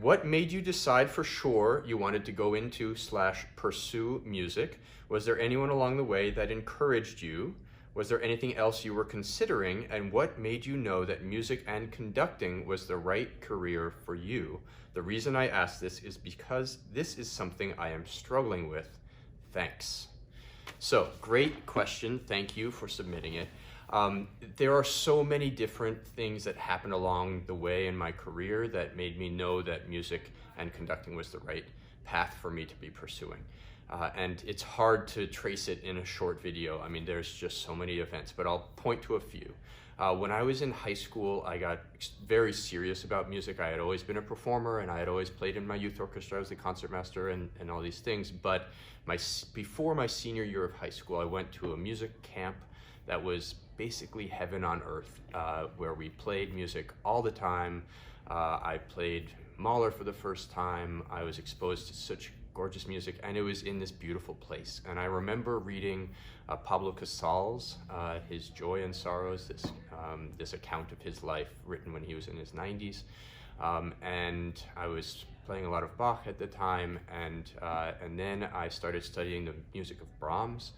What made you decide for sure you wanted to go into / pursue music? Was there anyone along the way that encouraged you? Was there anything else you were considering? And what made you know that music and conducting was the right career for you? The reason I ask this is because this is something I am struggling with. Thanks. So, great question. Thank you for submitting it. There are so many different things that happened along the way in my career that made me know that music and conducting was the right path for me to be pursuing. And it's hard to trace it in a short video. I mean, there's just so many events, but I'll point to a few. When I was in high school, I got very serious about music. I had always been a performer, and I had always played in my youth orchestra. I was the concertmaster and all these things. But before my senior year of high school, I went to a music camp that was basically heaven on earth, where we played music all the time. I played Mahler for the first time. I was exposed to such gorgeous music, and it was in this beautiful place. And I remember reading Pablo Casal's his Joy and Sorrows, this account of his life written when he was in his 90s. And I was playing a lot of Bach at the time, and then I started studying the music of Brahms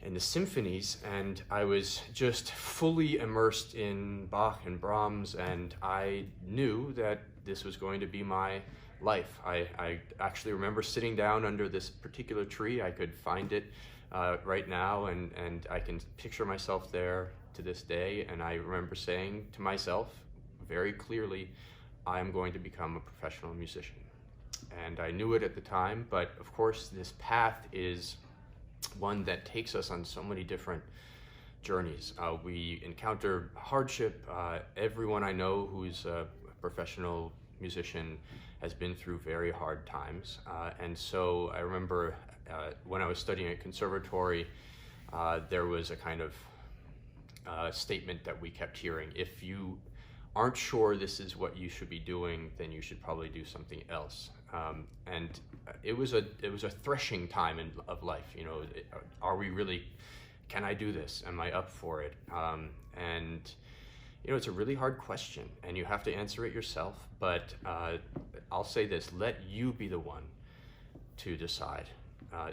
and the symphonies, and I was just fully immersed in Bach and Brahms, and I knew that this was going to be my life. I actually remember sitting down under this particular tree. I could find it right now, and I can picture myself there to this day, and I remember saying to myself very clearly, I'm going to become a professional musician. And I knew it at the time, but of course this path is one that takes us on so many different journeys. We encounter hardship. Everyone I know who's a professional musician has been through very hard times. And so I remember when I was studying at conservatory, there was a kind of statement that we kept hearing: if you aren't sure this is what you should be doing, then you should probably do something else. And it was a threshing time of life. You know, are we really? Can I do this? Am I up for it? And you know, it's a really hard question, and you have to answer it yourself. But I'll say this: let you be the one to decide.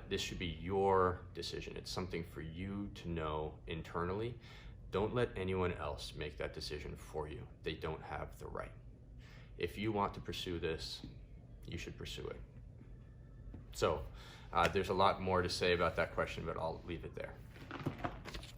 This should be your decision. It's something for you to know internally. Don't let anyone else make that decision for you. They don't have the right. If you want to pursue this, you should pursue it. So there's a lot more to say about that question, but I'll leave it there.